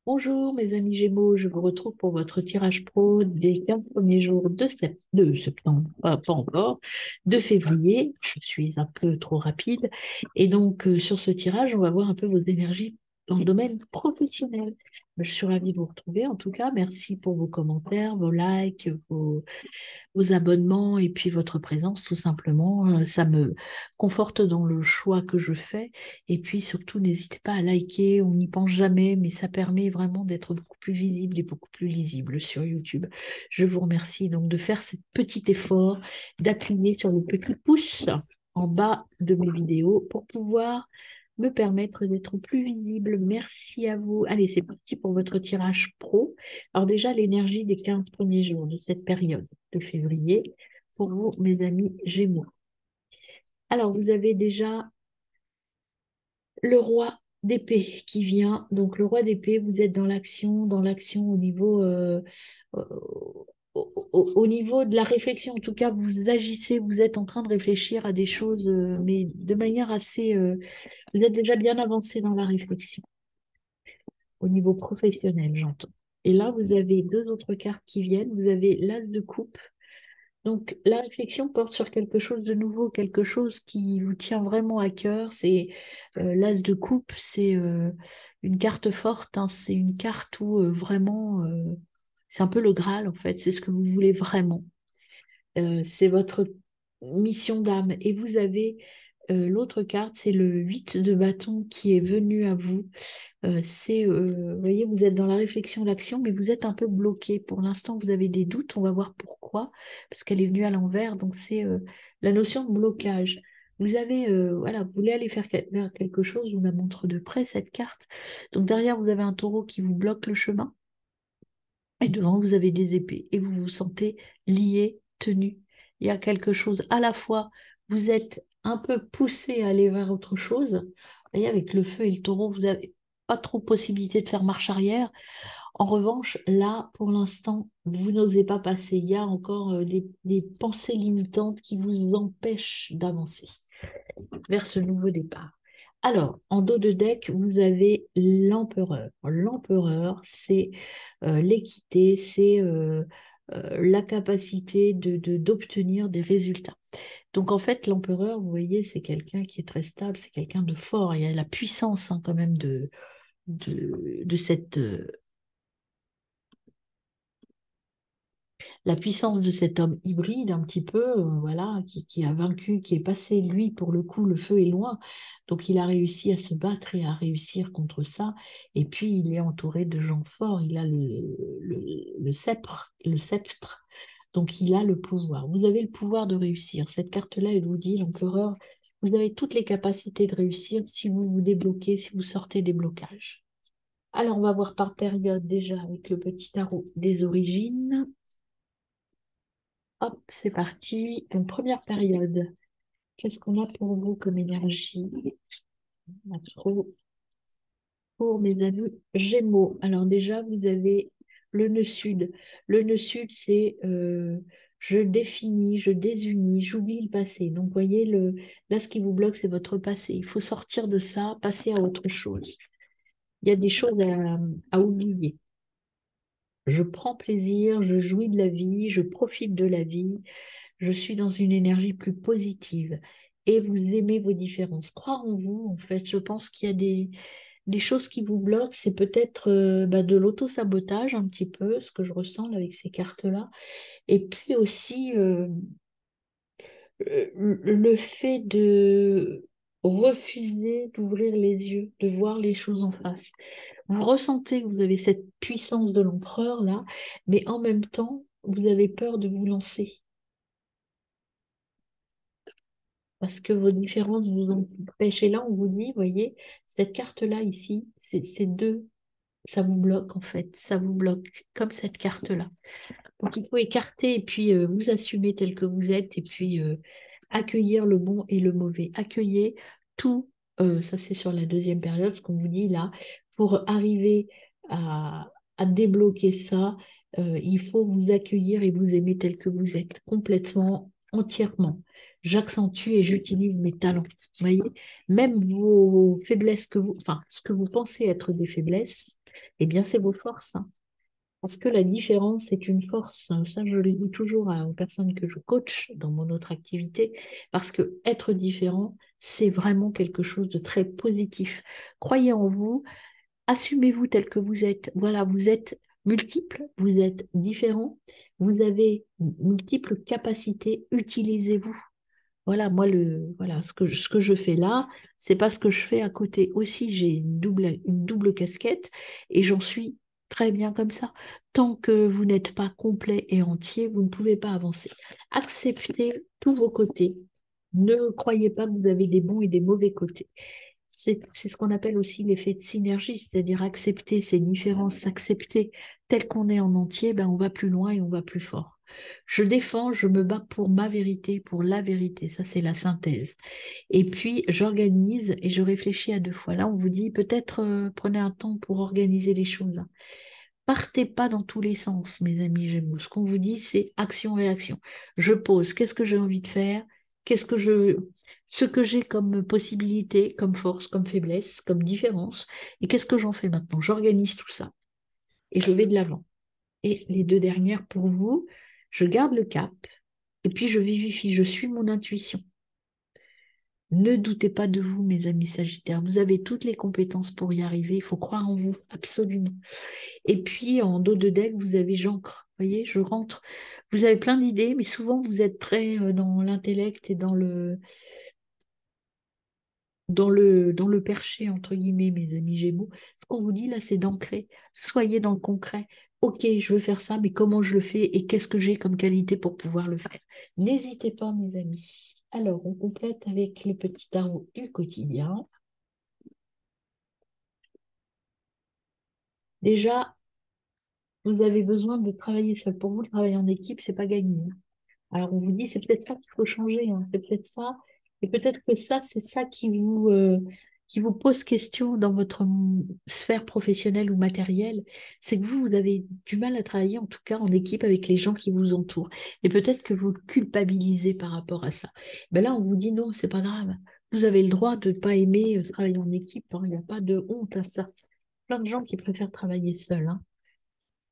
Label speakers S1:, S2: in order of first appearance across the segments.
S1: Bonjour mes amis Gémeaux, je vous retrouve pour votre tirage pro des 15 premiers jours de septembre, pas encore, de février. Je suis un peu trop rapide. Et donc sur ce tirage, on va voir un peu vos énergies dans le domaine professionnel. Je suis ravie de vous retrouver en tout cas. Merci pour vos commentaires, vos likes, vos abonnements et puis votre présence, tout simplement. Ça me conforte dans le choix que je fais. Et puis surtout, n'hésitez pas à liker, on n'y pense jamais, mais ça permet vraiment d'être beaucoup plus visible et beaucoup plus lisible sur YouTube. Je vous remercie donc de faire ce petit effort, d'appuyer sur le petit pouce en bas de mes vidéos pour pouvoir me permettre d'être plus visible. Merci à vous. Allez, c'est parti pour votre tirage pro. Alors déjà, l'énergie des 15 premiers jours de cette période de février pour vous, mes amis Gémeaux. Alors, vous avez déjà le roi d'épée qui vient. Donc, le roi d'épée, vous êtes dans l'action au niveau, au niveau de la réflexion. En tout cas, vous agissez, vous êtes en train de réfléchir à des choses, mais de manière assez... vous êtes déjà bien avancé dans la réflexion, au niveau professionnel, j'entends. Et là, vous avez deux autres cartes qui viennent. Vous avez l'as de coupe. Donc, la réflexion porte sur quelque chose de nouveau, quelque chose qui vous tient vraiment à cœur. C'est l'as de coupe, c'est une carte forte, hein. C'est une carte où vraiment, c'est un peu le Graal en fait. C'est ce que vous voulez vraiment. C'est votre mission d'âme. Et vous avez l'autre carte, c'est le 8 de bâton qui est venu à vous. Vous voyez, vous êtes dans la réflexion, l'action, mais vous êtes un peu bloqué. Pour l'instant, vous avez des doutes. On va voir pourquoi, parce qu'elle est venue à l'envers. Donc, c'est la notion de blocage. Vous avez, voilà, vous voulez aller vers quelque chose, je vous la montre de près, cette carte. Donc, derrière, vous avez un taureau qui vous bloque le chemin. Et devant, vous avez des épées. Et vous vous sentez lié, tenu. Il y a quelque chose. À la fois, vous êtes un peu poussé à aller vers autre chose. Vous voyez, avec le feu et le taureau, vous n'avez pas trop possibilité de faire marche arrière. En revanche, là, pour l'instant, vous n'osez pas passer. Il y a encore des pensées limitantes qui vous empêchent d'avancer vers ce nouveau départ. Alors, en dos de deck, vous avez l'empereur. L'empereur, c'est l'équité, c'est la capacité d'obtenir des résultats. Donc, en fait, l'empereur, vous voyez, c'est quelqu'un qui est très stable, c'est quelqu'un de fort. Il y a la puissance hein, quand même de cette, la puissance de cet homme hybride un petit peu, voilà, qui a vaincu, qui est passé, lui, pour le coup, le feu est loin. Donc il a réussi à se battre et à réussir contre ça. Et puis il est entouré de gens forts. Il a le sceptre, le sceptre. Donc il a le pouvoir. Vous avez le pouvoir de réussir. Cette carte-là, elle vous dit, l'empereur, vous avez toutes les capacités de réussir si vous vous débloquez, si vous sortez des blocages. Alors, on va voir par période déjà avec le petit tarot des origines. Hop, c'est parti. Donc, première période. Qu'est-ce qu'on a pour vous comme énergie? On a trop pour mes amis Gémeaux. Alors déjà, vous avez le nœud sud. Le nœud sud, c'est je définis, je désunis, j'oublie le passé. Donc, vous voyez, là, ce qui vous bloque, c'est votre passé. Il faut sortir de ça, passer à autre chose. Il y a des choses à oublier. Je prends plaisir, je jouis de la vie, je profite de la vie. Je suis dans une énergie plus positive et vous aimez vos différences. Croire en vous, en fait, je pense qu'il y a des choses qui vous bloquent. C'est peut-être de l'auto-sabotage un petit peu, ce que je ressens là, avec ces cartes-là. Et puis aussi le fait de refuser d'ouvrir les yeux, de voir les choses en face. Vous ressentez que vous avez cette puissance de l'empereur là, mais en même temps, vous avez peur de vous lancer. Parce que vos différences vous empêchent. Et là, on vous dit, vous voyez, cette carte-là ici, c'est deux, ça vous bloque en fait, ça vous bloque, comme cette carte-là. Donc il faut écarter et puis vous assumer tel que vous êtes et puis accueillir le bon et le mauvais. Accueillir tout, ça c'est sur la deuxième période, ce qu'on vous dit là, pour arriver à débloquer ça, il faut vous accueillir et vous aimer tel que vous êtes, complètement entièrement. J'accentue et j'utilise mes talents. Vous voyez, même vos faiblesses enfin, ce que vous pensez être des faiblesses, eh bien, c'est vos forces, hein. Parce que la différence est une force, hein. Ça, je le dis toujours aux personnes que je coach dans mon autre activité, parce que être différent, c'est vraiment quelque chose de très positif. Croyez en vous, assumez-vous tel que vous êtes. Voilà, vous êtes multiples, vous êtes différents, vous avez multiples capacités, utilisez-vous. Voilà, moi, voilà, ce que je fais là, c'est pas ce que je fais à côté. Aussi, j'ai une double casquette et j'en suis très bien comme ça. Tant que vous n'êtes pas complet et entier, vous ne pouvez pas avancer. Acceptez tous vos côtés. Ne croyez pas que vous avez des bons et des mauvais côtés. C'est ce qu'on appelle aussi l'effet de synergie, c'est-à-dire accepter ces différences, s'accepter tel qu'on est en entier, ben on va plus loin et on va plus fort. Je défends, je me bats pour ma vérité, pour la vérité. Ça, c'est la synthèse. Et puis, j'organise et je réfléchis à deux fois. Là, on vous dit peut-être prenez un temps pour organiser les choses. Partez pas dans tous les sens, mes amis Gémeaux. Ce qu'on vous dit, c'est action-réaction. Je pose, qu'est-ce que j'ai envie de faire? Qu'est-ce que je, ce que j'ai comme possibilité, comme force, comme faiblesse, comme différence, et qu'est-ce que j'en fais maintenant? J'organise tout ça et je vais de l'avant. Et les deux dernières pour vous, je garde le cap et puis je vivifie, je suis mon intuition. Ne doutez pas de vous, mes amis Sagittaires. Vous avez toutes les compétences pour y arriver. Il faut croire en vous, absolument. Et puis, en dos de deck, vous avez j'ancre. Vous voyez, je rentre. Vous avez plein d'idées, mais souvent, vous êtes très dans l'intellect et dans le perché, entre guillemets, mes amis Gémeaux. Ce qu'on vous dit là, c'est d'ancrer. Soyez dans le concret. Ok, je veux faire ça, mais comment je le fais et qu'est-ce que j'ai comme qualité pour pouvoir le faire? N'hésitez pas, mes amis. Alors, on complète avec le petit tarot du quotidien. Déjà, vous avez besoin de travailler seul. Pour vous, le travail en équipe, c'est pas gagné, hein. Alors, on vous dit, c'est peut-être ça qu'il faut changer, hein. C'est peut-être ça. Et peut-être que ça, c'est ça qui vous pose question dans votre sphère professionnelle ou matérielle. C'est que vous avez du mal à travailler, en tout cas en équipe, avec les gens qui vous entourent. Et peut-être que vous culpabilisez par rapport à ça. Ben là, on vous dit, non, c'est pas grave. Vous avez le droit de ne pas aimer travailler en équipe, hein. Il n'y a pas de honte à ça. Plein de gens qui préfèrent travailler seuls, hein.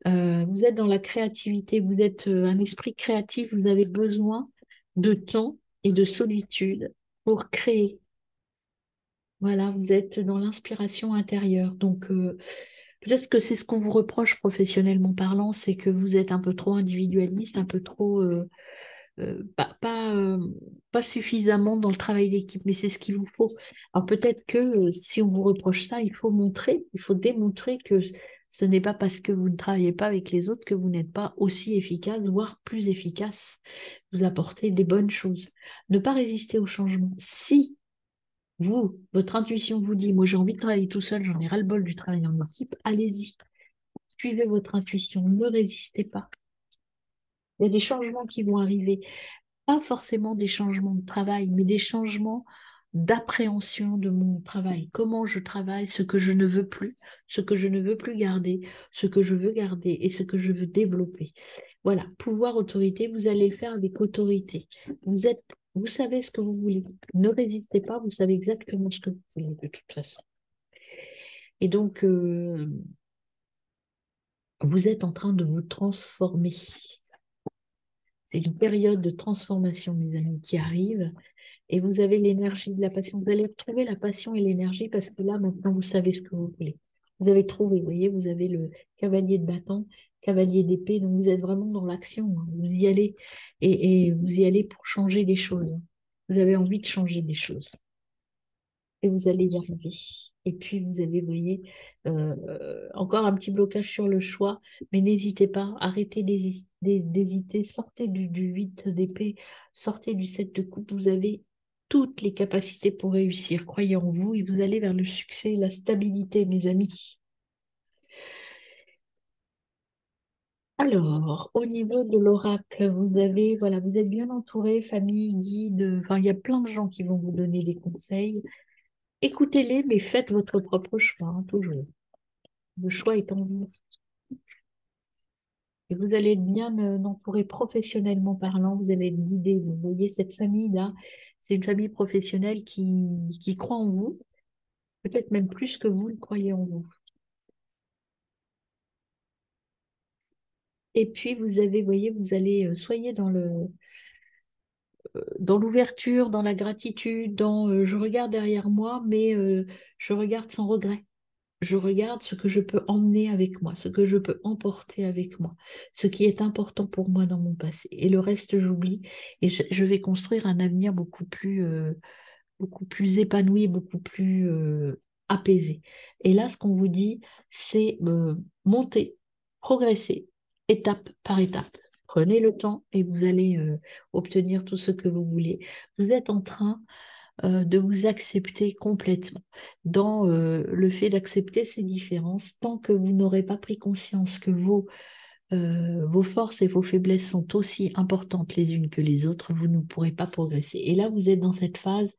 S1: Vous êtes dans la créativité, vous êtes un esprit créatif, vous avez besoin de temps et de solitude pour créer. Voilà, vous êtes dans l'inspiration intérieure. Donc, peut-être que c'est ce qu'on vous reproche professionnellement parlant, c'est que vous êtes un peu trop individualiste, un peu trop pas suffisamment dans le travail d'équipe, mais c'est ce qu'il vous faut. Alors peut-être que si on vous reproche ça, il faut montrer, il faut démontrer que ce n'est pas parce que vous ne travaillez pas avec les autres que vous n'êtes pas aussi efficace, voire plus efficace. Vous apportez des bonnes choses. Ne pas résister au changement. Si vous, votre intuition vous dit, moi j'ai envie de travailler tout seul, j'en ai ras-le-bol du travail en équipe, allez-y. Suivez votre intuition, ne résistez pas. Il y a des changements qui vont arriver. Pas forcément des changements de travail, mais des changements d'appréhension de mon travail. Comment je travaille, ce que je ne veux plus, ce que je ne veux plus garder, ce que je veux garder et ce que je veux développer. Voilà, pouvoir, autorité, vous allez le faire avec autorité. Vous savez ce que vous voulez. Ne résistez pas, vous savez exactement ce que vous voulez de toute façon. Et donc, vous êtes en train de vous transformer. C'est une période de transformation, mes amis, qui arrive. Et vous avez l'énergie de la passion. Vous allez retrouver la passion et l'énergie parce que là, maintenant, vous savez ce que vous voulez. Vous avez trouvé, vous voyez, vous avez le cavalier de bâton, cavalier d'épée, donc vous êtes vraiment dans l'action, hein. Vous y allez et vous y allez pour changer les choses, hein. Vous avez envie de changer les choses et vous allez y arriver. Et puis, vous avez, vous voyez, encore un petit blocage sur le choix, mais n'hésitez pas, arrêtez d'hésiter, sortez du 8 d'épée, sortez du 7 de coupe, vous avez toutes les capacités pour réussir. Croyez en vous et vous allez vers le succès et la stabilité, mes amis. Alors, au niveau de l'oracle, vous avez, voilà, vous êtes bien entouré, famille, guide, enfin, il y a plein de gens qui vont vous donner des conseils. Écoutez-les, mais faites votre propre choix, hein, toujours. Le choix est en vous. Et vous allez être bien entouré professionnellement parlant, vous allez être guidé. Vous voyez, cette famille-là, c'est une famille professionnelle qui croit en vous, peut-être même plus que vous le croyez en vous. Et puis, vous avez, voyez, vous allez, soyez dans l'ouverture, dans la gratitude, dans je regarde derrière moi, mais je regarde sans regret. Je regarde ce que je peux emmener avec moi, ce que je peux emporter avec moi, ce qui est important pour moi dans mon passé. Et le reste, j'oublie. Et je vais construire un avenir beaucoup plus épanoui, beaucoup plus apaisé. Et là, ce qu'on vous dit, c'est monter, progresser, étape par étape. Prenez le temps et vous allez obtenir tout ce que vous voulez. Vous êtes en train de vous accepter complètement. Dans le fait d'accepter ces différences, tant que vous n'aurez pas pris conscience que vos forces et vos faiblesses sont aussi importantes les unes que les autres, vous ne pourrez pas progresser. Et là, vous êtes dans cette phase,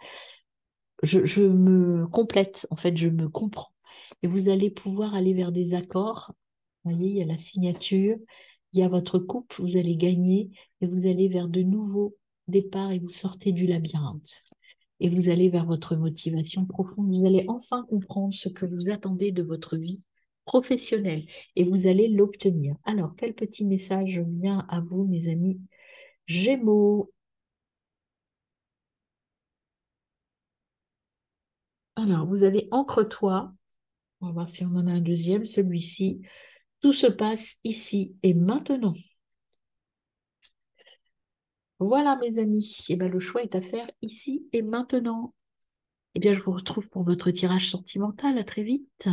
S1: je me complète, en fait, je me comprends. Et vous allez pouvoir aller vers des accords. Vous voyez, il y a la signature, il y a votre coupe, vous allez gagner et vous allez vers de nouveaux départs et vous sortez du labyrinthe et vous allez vers votre motivation profonde. Vous allez enfin comprendre ce que vous attendez de votre vie professionnelle et vous allez l'obtenir. Alors, quel petit message vient à vous, mes amis Gémeaux? Alors, vous avez Encre-toi. On va voir si on en a un deuxième, celui-ci. Tout se passe ici et maintenant. Voilà, mes amis. Eh ben, le choix est à faire ici et maintenant. Eh bien, je vous retrouve pour votre tirage sentimental. À très vite.